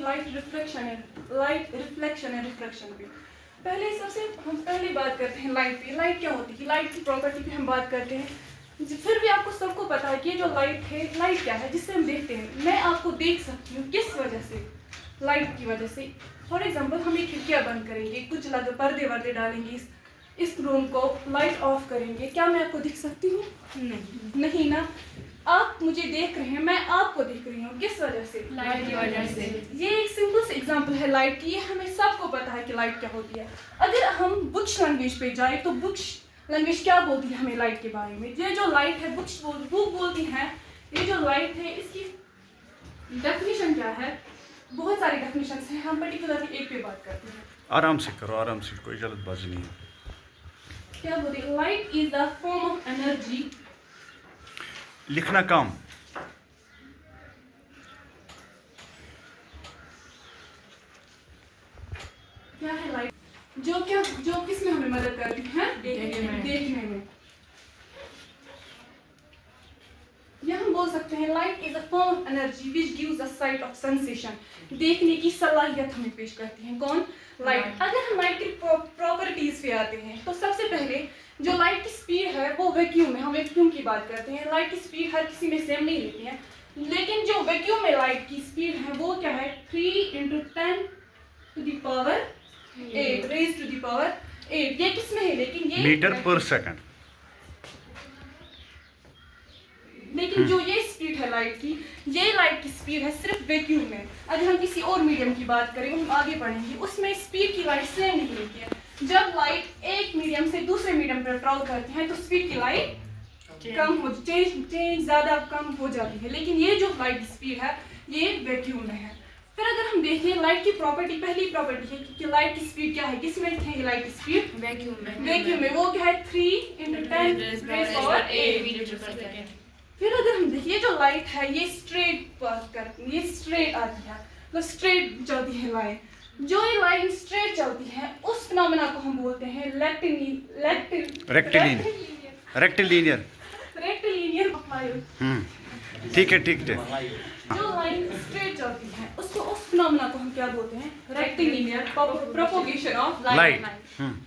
Light reflection and reflection पे। पहले सबसे हम पहले बात करते हैं लाइट पे। लाइट क्या होती है, लाइट की प्रॉपर्टी पे हम बात करते हैं। फिर भी आपको सबको पता है कि ये जो लाइट है, लाइट क्या है जिससे हम देखते हैं। मैं आपको देख सकती हूँ किस वजह से, लाइट की वजह से। फॉर एग्जाम्पल हम ये खिड़कियाँ बंद करेंगे, कुछ लगे पर्दे वर्दे डालेंगे, इस रूम को लाइट ऑफ करेंगे, क्या मैं आपको दिख सकती हूँ? नहीं ना। आप मुझे देख रहे हैं, मैं आपको देख रही हूँ, किस वजह से? लाइट की वजह से। ये एक सिंपल से एग्जांपल है लाइट की। ये हमें सबको पता है कि लाइट क्या होती है। अगर हम बुक्स लैंग्वेज पे जाए तो बुक्स लैंग्वेज क्या बोलती है हमें लाइट के बारे में? ये जो लाइट है बुक बोलती है, ये जो लाइट है इसकी डेफिनेशन क्या है? बहुत सारी डेफिनेशन है, हम पर्टिकुलरली एक पे बात करते हैं। आराम से करो, आराम से, कोई जल्दबाजी नहीं है। क्या बोलते हैं? Light is the form of energy. लिखना काम। क्या है लाइट? जो किस में हमें मदद करती है? देखने में। यह हम बोल सकते हैं light is a form of energy which gives a site of sensation. देखने की सलाहियत हमें पेश करती है कौन? लाइट। अगर हम लाइट की प्रॉपर्टीज पे आते हैं तो सबसे पहले जो लाइट की स्पीड है वो वैक्यूम में, हम वैक्यूम की बात करते हैं। लाइट की स्पीड हर किसी में सेम नहीं रहती है, लेकिन जो वैक्यूम में लाइट की स्पीड है वो क्या है? 3 × 10⁸ रेज टू द पावर 8। ये किस में है? लेकिन ये मीटर पर सेकंड। लेकिन जो ये स्पीड है लाइट की, ये लाइट की स्पीड है सिर्फ वैक्यूम में। अगर हम किसी और मीडियम की बात करें, हम आगे बढ़ेंगे, उसमें स्पीड की लाइट सेम नहीं रहती है। जब लाइट एक मीडियम से दूसरे मीडियम पर ट्रैवल करती है तो स्पीड की लाइट कम हो चेंज ज़्यादा कम हो जाती है, लेकिन ये जो लाइट की स्पीड है ये वैक्यूम में है। फिर अगर हम देखें लाइट की प्रॉपर्टी, पहली प्रॉपर्टी है कि लाइट की स्पीड क्या है, किसमें है ये लाइट की स्पीड? वैक्यूम में। वो क्या है? 3 × 10⁸ मीटर पर सेकंड। फिर अगर हम देखिए जो लाइट है ये स्ट्रेट पास करती है, ये स्ट्रेट आती है, तो स्ट्रेट चलती है लाइन। जो ये लाइन स्ट्रेट चलती है उस फिनोमेना को हम बोलते हैं रेक्टिलिनियर। Rectilinear light. ठीक है, ठीक है। जो लाइन स्ट्रेट चलती है उसको, उस फिनोमेना को हम क्या बोलते हैं? Rectilinear propagation of light.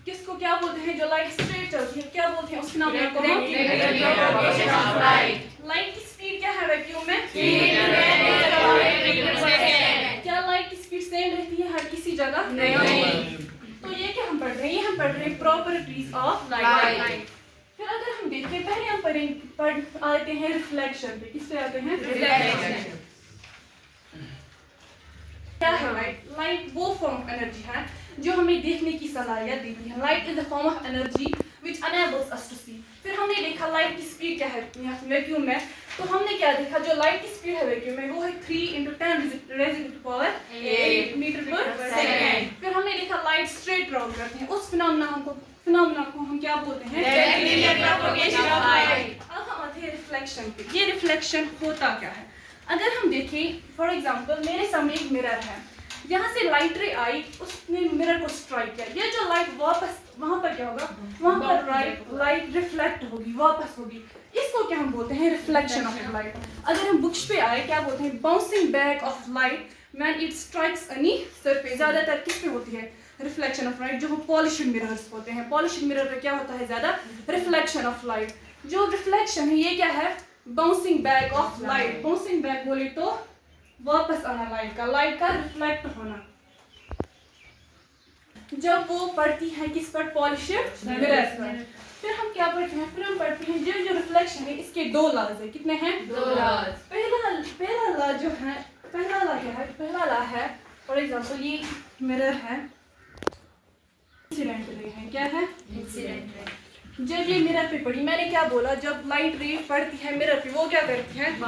किसको क्या बोलते हैं? जो लाइट स्ट्रेट चलती है क्या बोलते हैं उस फिनोमेना को? Propagation of light. लाइट की स्पीड क्या है वैक्यूम में? क्या लाइट की स्पीड सेम रहती है हर किसी जगह? नहीं। तो ये क्या हम पढ़ रहे हैं? ये हम पढ़ रहे हैं प्रॉपर्टीज ऑफ लाइट। फिर अगर हम देखें, पहले हम आते हैं रिफ्लेक्शन पे। किस पे आते हैं? रिफ्लेक्शन। क्या है लाइट? लाइट वो फॉर्म ऑफ एनर्जी है जो हमें देखने की सलाहियत देती है। Light is the form of energy which enables us to see. फिर हमने देखा लाइट की स्पीड क्या है वैक्यूम में, तो हमने क्या देखा? जो लाइट की स्पीड है वैक्यूम में वो है 3 × 10⁸ मीटर पर सेकंड। फिर हमने देखा लाइट स्ट्रेट ट्रैवल करते हैं, उस फिनोमेना को हम क्या बोलते हैं? Rectilinear propagation of light. अब हम आते हैं रिफ्लेक्शन पे। ये रिफ्लेक्शन होता क्या है? अगर हम देखें, फॉर एग्जांपल मेरे सामने एक मिरर है, यहाँ से लाइट रे आई, उसने मिरर को स्ट्राइक किया, ये जो लाइट वापस वहां पर क्या होगा? वहां पर लाइट रिफ्लेक्ट होगी, वापस होगी। इसको क्या हम बोलते हैं? Reflection of light. अगर हम बुक्स पे आए क्या बोलते हैं? Bouncing back of light when it strikes any surface. ज्यादातर किस पे होती है रिफ्लेक्शन ऑफ लाइट? जो पॉलिश्ड मिरर्स होते हैं, पॉलिश्ड मिरर पे क्या होता है ज्यादा? Reflection of light. जो रिफ्लेक्शन है ये क्या है? Bouncing back of light. Bouncing back बोले तो वापस आना लाइट का रिफ्लेक्ट होना। जब वो पड़ती है किस पर? पॉलिश्ड मिरर्स पर। फिर हम क्या पढ़ते हैं? फिर हम पढ़ते हैं जो रिफ्लेक्शन है इसके 2 लॉज है। कितने हैं? 2 लॉज। पहला लॉ जो है, पहला लॉ क्या है? पहला लॉ है, फॉर एग्जांपल ये मिरर है, इंसिडेंट रे है। क्या है? Incident ray. जब ये मिरर पे पड़ी, मैंने क्या बोला? जब लाइट रे पड़ती है मिरर पे वो क्या करती है?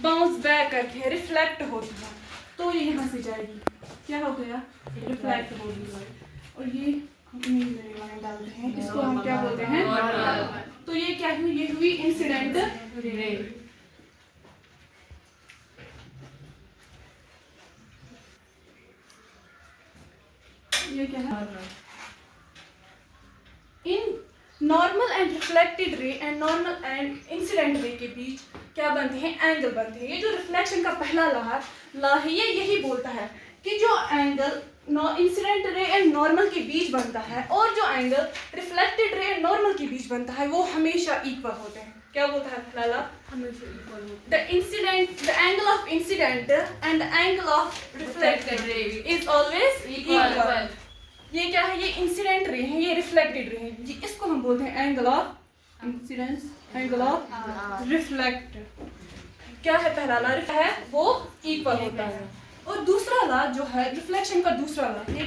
बाउंस बैक करती है, रिफ्लेक्ट होती है, तो ये यहाँ से जाएगी, क्या हो गया? रिफ्लेक्ट होगी लाइट। और ये हम लाइन डालते हैं, इसको हम क्या बोलते हैं? तो ये क्या हुई? ये हुई इंसिडेंट रे। ये क्या है? In normal and reflected ray and normal and incident ray के बीच क्या बनते हैं, एंगल बनते हैं। ये जो रिफ्लेक्शन का पहला ला है ये यही बोलता है कि जो angle incident ray and normal के बीच बनता है और जो angle reflected ray and normal के बीच बनता है वो हमेशा इक्वल होते हैं। क्या बोलता है पहला law, the angle of incident and the angle of reflected ray is always equal. ये क्या है, ये इंसिडेंट रे है, ये रिफ्लेक्टेड रे है जी, इसको हम बोलते हैं angle of incidence, angle of reflected. क्या है पहला ला है वो इक्वल होता है। और दूसरा ला जो है रिफ्लेक्शन का दूसरा ला, ये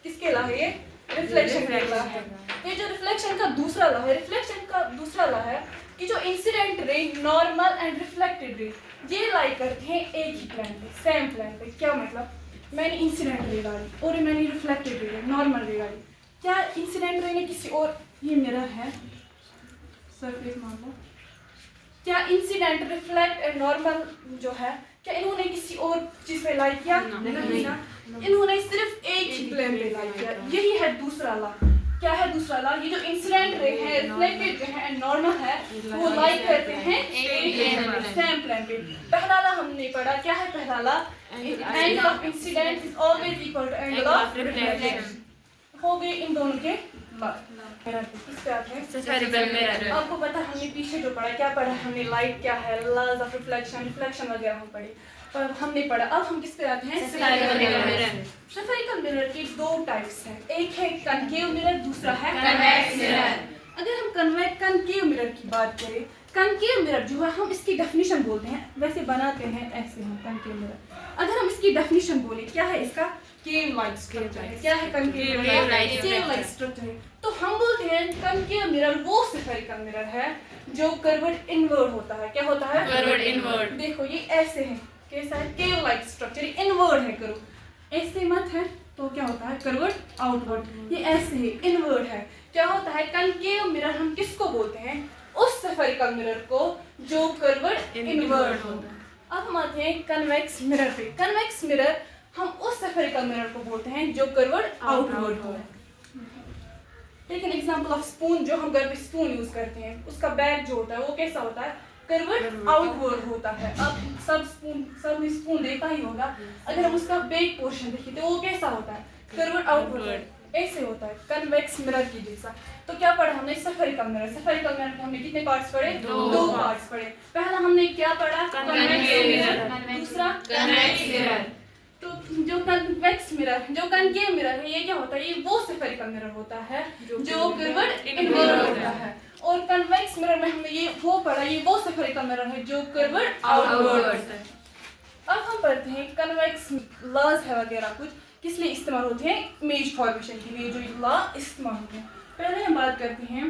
किसके ला है, ये रिफ्लेक्शन का ला है। ये जो रिफ्लेक्शन का दूसरा ला है, रिफ्लेक्शन का दूसरा ला है कि जो incident ray, normal and reflected ray ये लाई करते हैं एक ही प्लेन पे, सेम प्लेन पे। क्या मतलब, मैंने इंसिडेंट रे डाली और मैंने रिफ्लेक्टेड रे, नॉर्मल रे डाली। क्या इंसिडेंट रे ने किसी और, ये मिरर है सरफेस मान लो, क्या इंसिडेंट, रिफ्लेक्ट एंड नॉर्मल जो है क्या इन्होंने किसी और चीज पे लाइक किया? नहीं ना, इन्होंने सिर्फ एक ही प्लेन पे लाइक किया। यही है दूसरा ला। क्या है दूसरा ला, ये जो इंसिडेंट रे है, रिफ्लेक्टेड रे है एंड नॉर्मल है वो लाइक करते हैं एक सेम प्लेन पे। पहला ला हमने पढ़ा, क्या है पहला law, angle of incident is always equal to angle of reflection. हो गए इन दोनों के किस पे आते हैं, स्फेरिकल मिरर। आपको पता हमने पीछे जो पढ़ा, क्या पढ़ा हमने, लाइट क्या है, लॉज ऑफ रिफ्लेक्शन, रिफ्लेक्शन वगैरह हम पढ़े पर हमने पढ़ा। अब हम किस पे आते हैं, स्फेरिकल मिरर। स्फेरिकल मिरर के दो टाइप्स हैं, एक है कनकेव मिरर, दूसरा है कन्वेक्स मिरर। अगर हम कनकेव मिरर की बात करें, कनकेव मिरर जो है हम इसकी डेफिनेशन बोलते हैं, वैसे बनाते हैं ऐसे हम कनकेव मिरर। अगर हम इसकी डेफिनेशन बोले, क्या है इसका, केव लाइक स्ट्रक्चर है। क्या है कनकेव लाइक स्ट्रक्चर है। तो हम बोलते हैं कनकेव मिरर वो स्फेरिकल मिरर है जो कर्व्ड इनवर्ड होता है। क्या होता है, कर्व्ड इनवर्ड। देखो ये ऐसे है, कैसा है, केव लाइक स्ट्रक्चर, इनवर्ड है कर्व, ऐसे मत है तो क्या होता है कर्व्ड आउटवर्ड। ये ऐसे है, इनवर्ड है। क्या होता है, कनकेव मिरर हम किसको बोलते हैं, उस स्फेरिकल मिरर को जो कर्व्ड इनवर्ड होता है। अब हम आते हैं कन्वेक्स मिरर पे। कन्वेक्स मिरर हम उस स्फेरिकल मिरर को बोलते हैं जो कर्व्ड आउटवर्ड हो। Take an example of spoon, जो हम घर पे स्पून यूज करते हैं, उसका बैक जो होता है वो कैसा होता है, कर्व्ड आउटवर्ड होता है। अब सब स्पून देखा ही होगा, अगर हम उसका बैक पोर्शन देखें तो वो कैसा होता है, कर्व्ड आउटवर्ड ऐसे होता है, कन्वेक्स मिरर की जैसा। तो क्या पढ़ा हमने, स्फेरिकल मिरर। स्फेरिकल मिरर के हमने कितने पार्ट्स पढ़े, दो पार्ट्स पढ़े। पहला हमने क्या पढ़ा, कन्वेक्स मिरर, दूसरा कन्वेक्स मिरर। तो जो कन्वेक्स मिरर, जो कनकेव मिरर है, ये क्या होता है, ये वो स्फेरिकल मिरर होता है जो कर्व्ड इनवर्ड होता है। और कन्वेक्स मिरर में हमने ये वो पढ़ा, ये वो स्फेरिकल मिरर है जो कर्व्ड आउटवर्ड होता है। अब हम पढ़ते हैं कन्वेक्स लॉज है वगैरह कुछ किस लिए इस्तेमाल होते हैं, इमेज फॉर्मेशन के लिए जो लॉ इस्तेमाल होते हैं। पहले हम बात करते हैं,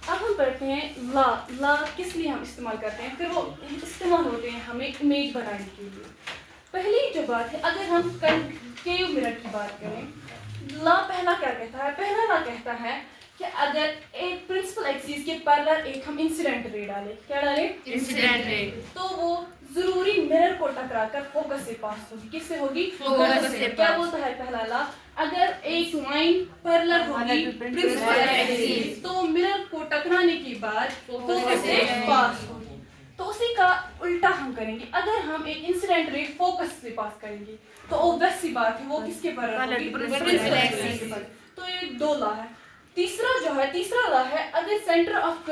अब हम पढ़ते हैं लॉ किस लिए हम इस्तेमाल करते हैं, फिर वो इस्तेमाल होते हैं हमें इमेज बनाने के लिए। पहली जो बात है, अगर हम कनकेव मिरर की बात करें, लॉ पहला क्या कहता है, पहला लॉ कहता है कि अगर एक प्रिंसिपल एक्सिस के पैरेलल एक हम इंसिडेंट रे डालें, क्या डालें, इंसिडेंट रे, तो वो जरूरी मिरर को टकराकर फोकस से पास होगी। किससे होगी, फोकस से क्या पास। बोलता है पहला ला, अगर एक लाइन पैरेलल होगी प्रिंसिपल एक्सिस तो मिरर को टकराने के बाद फोकस से पास होगी। तो उसी का उल्टा हम करेंगे, अगर हम एक इंसिडेंट रे फोकस से पास करेंगे तो ऑब्वियस सी बात है वो किसके पैरेलल होगी, प्रिंसिपल एक्सिस के पैरेलल। तो ये दो लॉ है। तीसरा लॉ है अगर सेंटर ऑफ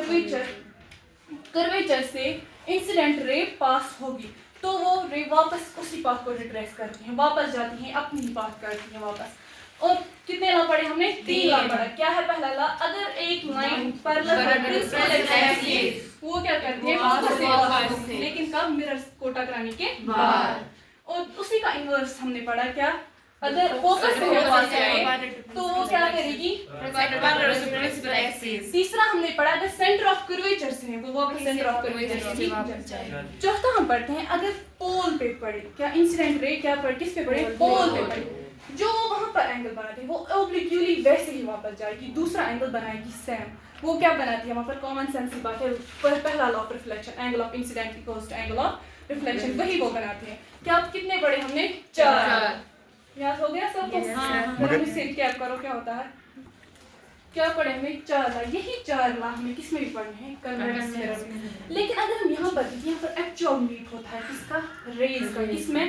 कर्वेचर से इंसिडेंट रे पास होगी तो वो रे वापस उसी पाथ को रिट्रेस करती हैं, वापस जाती हैं, अपनी पाथ करती हैं वापस। और कितने लॉ पढ़े हमने, 3 लॉ पढ़ा। क्या है पहला लॉ, अगर एक लाइन पैरेलल प्रिंसिपल एक्सिस वो क्या करती है, फोकस से पास, लेकिन कब, मिरर को टकराने के बाद। और उसी का इनवर्स हमने पढ़ा, क्या, अगर फोकस से पास जाए तो वो क्या करेगी, प्रिंसिपल एक्सिस। तीसरा हमने पढ़ा अगर सेंटर ऑफ कर्वेचर से है वो वापस सेंटर ऑफ कर्वेचर से वापस जाएगा। चौथा हम पढ़ते हैं अगर पोल पे पड़े, क्या इंसिडेंट रे क्या पढ़े, किस पे पड़े, पोल पे पड़े, जो वहां पर एंगल बनाते हैं वो ऑब्लिक्यूली वैसे ही वापस जाएगी, दूसरा एंगल बनाएगी सेम। वो क्या बनाती है, वहां पर कॉमन सेंस की बात है, पहला law of reflection, angle of incident equals to angle of reflection, वही वो बनाते हैं। क्या आप कितने पढ़े हमने, 4 याद हो गया सबको। हाँ, मगर इसे क्या करो, क्या होता है, क्या पढ़े हमें 4 ला, यही 4 ला हमें किस में भी पढ़ने हैं, कन्वेक्स मिरर में। लेकिन अगर हम यहाँ पर देखिए, यहाँ पर एक्चुअल मीट होता है किसका, रेज का, किसमें,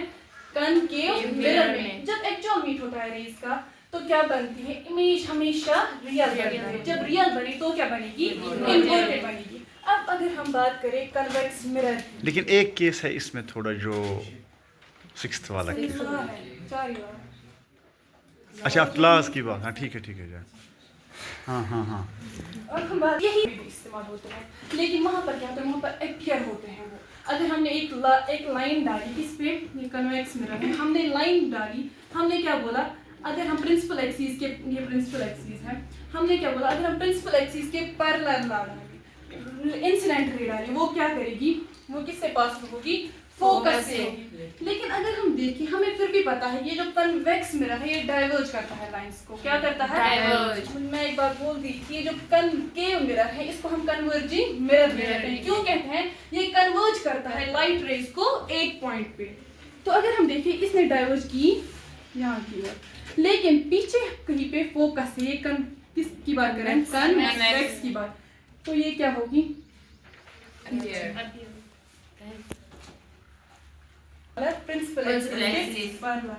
कनकेव मिरर में। जब एक्चुअल मीट होता है रेज का तो क्या बनती है, इमेज हमेशा रियल बनती है। जब रियल बनी तो क्या बनेगी, इन्वर्टेड बनेगी। अब अगर हम बात करें कन्वेक्स मिरर, लेकिन एक केस है इसमें थोड़ा जो 6th वाला केस। 4 ही बार। अच्छा आप क्लास की बात, हाँ ठीक है जा। हाँ और हम बात यही इस्तेमाल होते हैं, लेकिन वहाँ पर क्या होता है, वहाँ पर अपीयर होते हैं वो। अगर हमने एक लाइन डाली किस पे, ये कन्वेक्स मिरर में हमने लाइन डाली, हमने क्या बोला, अगर हम प्रिंसिपल एक्सिस के, ये प्रिंसिपल एक्सिस है, हमने क्या बोला, अगर हम प्रिंसिपल एक्सिस के पैरेलल डालेंगे, इंसिडेंट रे डालें, वो क्या करेगी, वो किससे पास होगी, फोकस से होगी। लेकिन अगर हम देखें, हमें फिर भी पता है ये जो कन्वेक्स मिरर है ये डाइवर्ज करता है लाइंस को, क्या करता है, डाइवर्ज। मैं एक बार बोल दी थी, ये जो कनकेव मिरर है इसको हम कन्वर्जिंग मिरर कहते हैं। क्यों कहते हैं, ये कन्वर्ज करता है लाइट रेज को एक पॉइंट पे। तो अगर हम देखें, इसने डाइवर्ज की यहाँ की ओर, लेकिन पीछे कहीं पे फोकस है, ये किसकी बात कर रहे हैं, कन्वेक्स की बात, तो ये क्या होगी, प्रिंसिपल एक्सिस पैरेलल,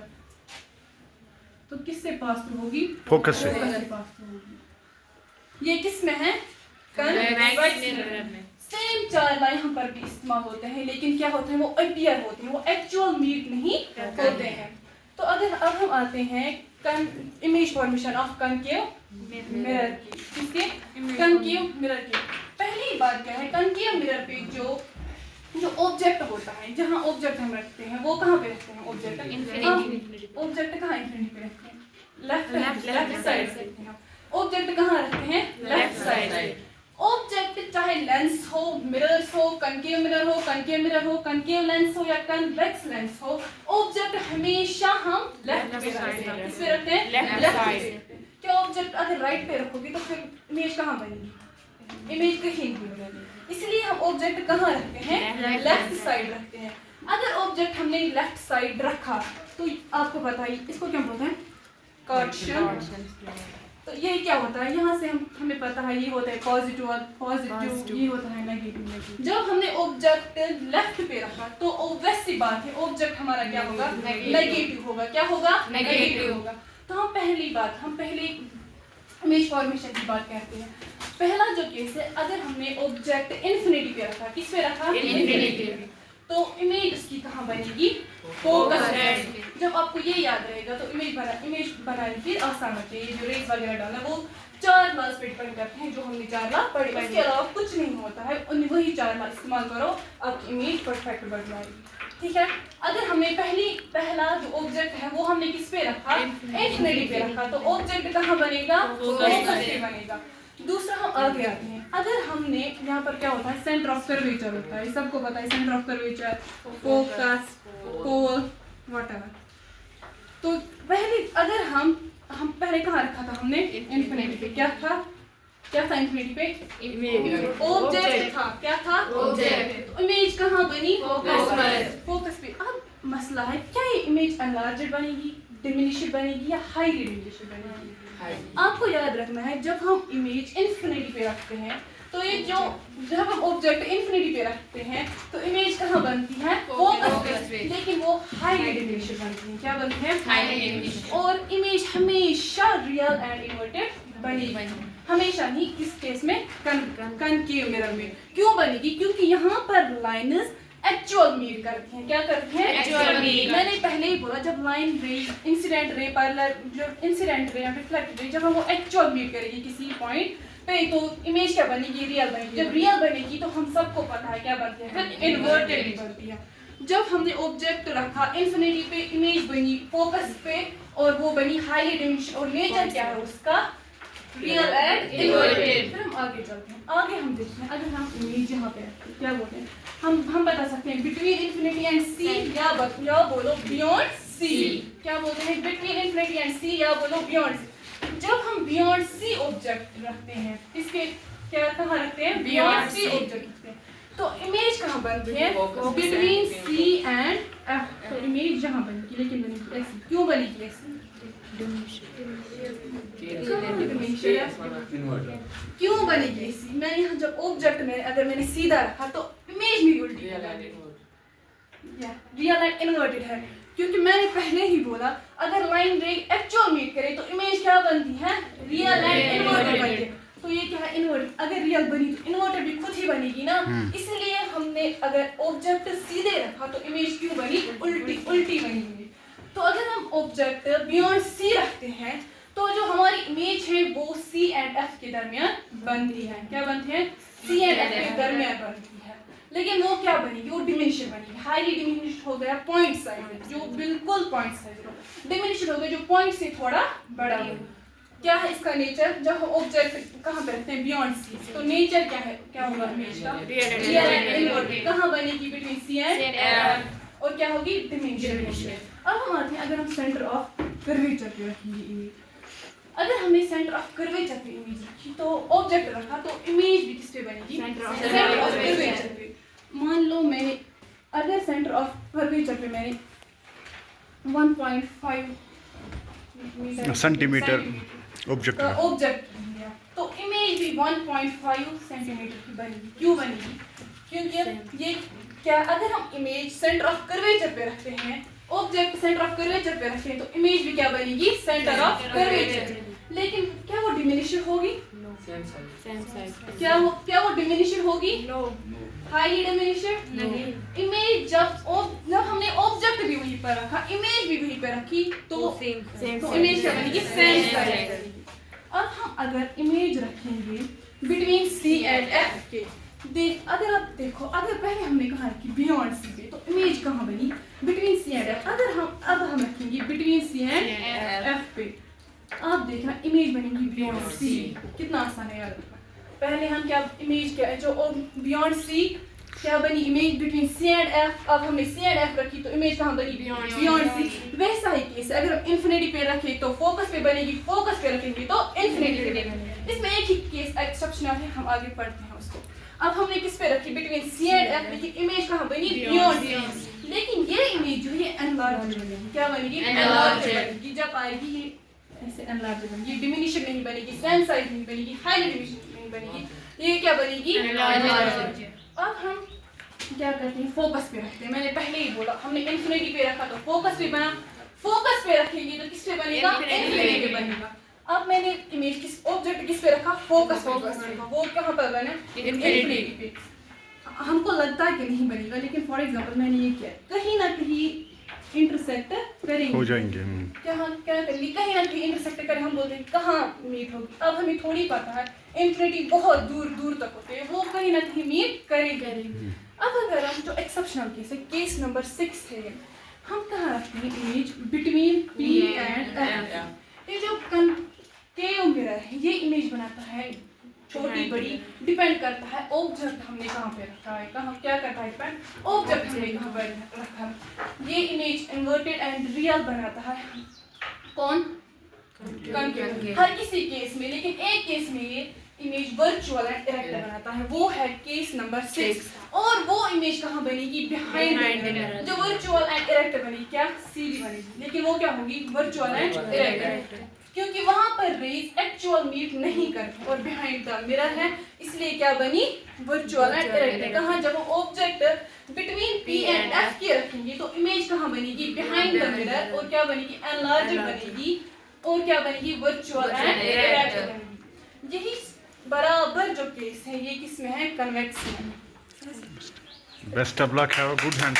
तो किससे पास थ्रू होगी, फोकस से। पास थ्रू होगी। ये किस में है, कन्वेक्स मिरर में। सेम 4 ला यहाँ पर भी इस्तेमाल होते हैं, लेकिन क्या होते हैं, वो अपीयर होते हैं, वो एक्चुअल मीट नहीं होते हैं। तो अगर अब हम आते हैं image formation of concave mirror की, किसके, कनकेव मिरर की। पहली बात क्या है, कनकेव मिरर पे जो ऑब्जेक्ट होता है, जहाँ ऑब्जेक्ट हम रखते हैं, वो कहाँ पे रखते हैं ऑब्जेक्ट, ऑब्जेक्ट कहाँ इन्फिनिटी पे रखते हैं, लेफ्ट साइड से रखते हैं। ऑब्जेक्ट कहाँ रखते हैं, लेफ्ट साइड। ऑब्जेक्ट चाहे लेंस हो, मिरर्स हो, कनकेव मिरर हो, कनकेव मिरर हो, कनकेव लेंस हो या कन्वेक्स लेंस हो, ऑब्जेक्ट हमेशा हम लेफ्ट पे रखते हैं। किस पे रखते हैं, लेफ्ट साइड। क्या ऑब्जेक्ट अगर राइट पे रखोगे तो फिर इमेज कहाँ बनेगी, इमेज कहीं नहीं बनेगी। इसलिए हम ऑब्जेक्ट कहाँ रखते हैं, लेफ्ट साइड रखते हैं। अगर ऑब्जेक्ट हमने लेफ्ट साइड रखा तो आपको पता है इसको क्या बोलते हैं, कार्टेशियन। तो ये क्या होता है, यहाँ से हमें पता है ये होता है पॉजिटिव, ये होता है नेगेटिव। जब हमने ऑब्जेक्ट लेफ्ट पे रखा तो ऑब्वियस सी बात है ऑब्जेक्ट हमारा क्या होगा, नेगेटिव होगा। क्या होगा, नेगेटिव होगा। तो हम पहले इमेज फॉर्मेशन की बात करते हैं। पहला जो केस है, अगर हमने ऑब्जेक्ट इन्फिनिटी पे रखा, किस पे रखा, इन्फिनिटी, तो इमेज उसकी कहाँ बनेगी, फोकस पे। जब आपको ये याद रहेगा तो इमेज बनाने की आसान होती है। जो रेज वगैरह डालना वो 4 लॉज पे डिपेंड करते हैं, जो हमने 4 लॉ पढ़े, उसके अलावा कुछ नहीं होता है। वही 4 लॉ इस्तेमाल करो, आपकी इमेज परफेक्ट बन जाएगी। ठीक है, अगर हमें पहला जो ऑब्जेक्ट है वो हमने किस पे रखा, इन्फिनिटी पे रखा, तो ऑब्जेक्ट कहाँ बनेगा, फोकस पे बनेगा। दूसरा हम आगे आते हैं, अगर हमने यहाँ पर क्या होता है, सेंटर ऑफ कर्वेचर होता है, सबको पता है centre of curvature, focus, pole, whatever. तो पहले अगर हम पहले कहाँ रखा था हमने, इन्फिनिटी पे। क्या था इन्फिनिटी पे, ऑब्जेक्ट था। क्या था, ऑब्जेक्ट। इमेज कहाँ बनी, फोकस पे। अब मसला है, क्या ये इमेज एनलार्ज्ड बनेगी, डिमिनिश्ड बनेगी या हाईली डिमिनिश्ड बनेगी। आपको याद रखना है, जब हम इमेज इन्फिनिटी पे रखते हैं तो ये जब हम ऑब्जेक्ट इन्फिनिटी पे रखते हैं तो इमेज कहाँ बनती है, फोकस पे। लेकिन वो हाईली डिमिनिश्ड बनती है। क्या बनती है, हाईली डिमिनिश्ड। और इमेज हमेशा रियल एंड इन्वर्टेड बनेगी, हमेशा ही। किस केस में, कनकेव मिरर में। क्यों बनेगी, क्योंकि यहाँ पर लाइन्स एक्चुअल मीट करती हैं। क्या करती हैं, एक्चुअल मीट। मैंने पहले ही बोला, जब लाइन रे, इंसिडेंट रे, पैरेलल, जो इंसिडेंट रे या रिफ्लेक्टेड रे, जब हम वो एक्चुअल मीट करेगी किसी पॉइंट पे तो इमेज क्या बनेगी, रियल बनेगी। जब रियल बनेगी तो हम सबको पता है क्या बनती है, फिर इन्वर्टेड बनती है। जब हमने ऑब्जेक्ट रखा इन्फिनिटी पे, इमेज बनी फोकस पे और वो बनी हाईली डिमिनिश्ड, और नेचर क्या है उसका, रियल एंड इन्वर्टेड। फिर हम आगे चलते हैं, आगे हम देखते हैं, अगर हम इमेज यहाँ पे क्या बोलते हैं, हम बता सकते हैं बिटवीन इन्फिनिटी एंड सी, या बोलो बियॉन्ड सी। क्या बोलते हैं, बिटवीन इन्फिनिटी एंड सी, या बोलो बियॉन्ड सी। जब हम बियॉन्ड सी ऑब्जेक्ट रखते हैं, इसके क्या कहाँ रखते हैं, बियॉन्ड सी ऑब्जेक्ट रखते हैं। तो इमेज कहाँ बनती है? Between C and F. तो इमेज यहाँ बनेगी, लेकिन बनेगी ऐसी। क्यों बनेगी ऐसी? क्यों बनेगी ऐसी? मैं यहाँ जब ऑब्जेक्ट में अगर मैंने सीधा रखा तो इमेज मेरी उल्टी रियल लाइन इन्वर्टेड है, क्योंकि मैंने पहले ही बोला अगर लाइन रे एक्चुअल मीट करे तो इमेज क्या बनती है? रियल लाइन इन्वर्टेड बनती है। तो ये क्या है? इन्वर्टेड। अगर रियल बनी तो इन्वर्टेड भी खुद ही बनेगी ना, इसलिए हमने अगर ऑब्जेक्ट सीधे रखा तो इमेज क्यों बनी? उल्टी उल्टी बनी। तो अगर हम ऑब्जेक्ट बियॉन्ड सी रखते हैं तो जो हमारी इमेज है वो सी एंड एफ के दरमियान बनती है। क्या बनती है? सी एंड एफ के दरमियान बनती है। लेकिन वो क्या बनेगी? वो डिमिनिश्ड बनेगी। हाईली डिमिनिश्ड हो गया पॉइंट साइज, जो बिल्कुल पॉइंट साइज। डिमिनिश्ड हो गया जो पॉइंट से थोड़ा बड़ा हो। क्या है इसका नेचर? जब हम ऑब्जेक्ट कहाँ पे रखते हैं? Beyond C. तो नेचर क्या है? क्या होगा इमेज का? Real and inverted. कहाँ बनेगी? Between C and F. और क्या होगी? डिमिनिश्ड। अब हम आते हैं, अगर हम सेंटर ऑफ कर्वेचर पे रखेंगे इमेज। अगर हमने सेंटर ऑफ कर्वेचर पे इमेज रखी तो ऑब्जेक्ट रखा तो इमेज भी किस पे बनेगी? सेंटर ऑफ कर्वेचर पे। मान लो मैंने अगर सेंटर ऑफ कर्वेचर पे मैंने 1.5 सेंटीमीटर ऑब्जेक्ट लिया तो इमेज भी 1.5 सेंटीमीटर की बनेगी। क्यों बनेगी? क्योंकि ये क्या, अगर हम इमेज सेंटर ऑफ कर्वेचर पे रखते हैं, ऑब्जेक्ट सेंटर ऑफ कर्वेचर पे रखें तो इमेज भी क्या बनेगी? Centre of curvature. लेकिन क्या वो डिमिनिश्ड होगी? क्या वो डिमिनिश्ड होगी? हाईली डिमिनिश्ड नहीं। इमेज जब हमने ऑब्जेक्ट भी वहीं पर रखा, इमेज भी वहीं पर रखी तो इमेज क्या बनेगी? Same size. अब हम अगर इमेज रखेंगे बिटवीन सी एंड एफ के, अगर आप देखो, अगर पहले हमने कहा कि बियॉन्ड सी पे तो इमेज कहाँ बनी? Between C and F. अगर हम रखेंगे बिटवीन सी एंड एफ पे, आप देखना इमेज बनेगी बियॉन्ड सी। कितना आसान है यार। पहले हम क्या इमेज क्या जो बियॉन्ड सी क्या बनी? Image between C and F. अब हमने सी एंड एफ रखी तो इमेज कहाँ बनी? Beyond C. वैसा ही केस है, अगर हम इन्फिनिटी पे रखें तो फोकस पे बनेगी, फोकस पे रखेंगे तो इन्फिनिटी पे बनेगी। इसमें एक ही केस एक्सेप्शनल है, हम आगे पढ़ते हैं उसको। अब हमने किस पे रखी? बिटवीन सी एंड एफ, लेकिन इमेज कहाँ बनी? बियॉन्ड। लेकिन ये इमेज जो है एनलार्ज बनेगी। क्या बनेगी? एनलार्ज बनेगी। जब आएगी ये ऐसे एनलार्ज बनेगी, ये डिमिनिश्ड नहीं बनेगी, सेम साइज नहीं बनेगी, हाईली डिमिनिश्ड नहीं बनेगी, ये क्या बनेगी? एनलार्ज। अब हम क्या करते हैं? फोकस पे रखते हैं। मैंने पहले ही बोला हमने इन्फिनिटी पे रखा तो फोकस पे बना, फोकस पे रखेंगे तो किस पे बनेगा? इन्फिनिटी पे बनेगा। अब मैंने इमेज किस ऑब्जेक्ट किस पे रखा? फोकस पे रखा। वो कहाँ पर बना? इन्फिनिटी पे। हमको लगता है कि नहीं बनेगा, लेकिन फॉर एग्जांपल मैंने ये किया, कहीं ना कहीं इंटरसेक्ट करेंगे, हो जाएंगे। क्या करेंगे? कहीं ना कहीं इंटरसेक्ट करें। हम बोलते हैं कहाँ मीट होगी। अब हमें थोड़ी पता है, इन्फिनिटी बहुत दूर दूर तक होते हैं, वो कहीं ना कहीं मीट करेंगे। अब अगर हम जो एक्सेप्शनल केस है, केस नंबर 6 है, हम कहाँ रखते हैं image? Between P and F. ये जो कंकेव मिरर है ये इमेज बनाता है, छोटी बड़ी डिपेंड करता है ऑब्जेक्ट हमने कहाँ पे रखा है। कहाँ क्या करता है डिपेंड? ऑब्जेक्ट हमने कहाँ पर रखा है। ये इमेज इन्वर्टेड एंड रियल बनाता है कौन? कंकेव। हर किसी केस में, लेकिन एक केस में ये इमेज वर्चुअल एंड इरेक्ट बनाता है, वो है केस नंबर 6। और वो इमेज कहाँ बनेगी? बिहाइंड। जो वर्चुअल एंड इरेक्ट बनेगी क्या? सीधी बनेगी, लेकिन वो क्या होगी? वर्चुअल एंड इरेक्ट, क्योंकि वहां पर रेज एक्चुअल मीट नहीं करती और बिहाइंड द मिरर है, इसलिए क्या बनी? Virtual and erect. कहाँ? जब हम object between P and F के रखेंगे तो इमेज कहाँ बनेगी? Behind the mirror. और क्या बनेगी? एनलार्ज्ड बनेगी। और क्या बनेगी? वर्चुअल एंड इरेक्ट बनेगी। यही बराबर जो केस है ये किस में है? कन्वेक्स में। Best of luck, have a good hand.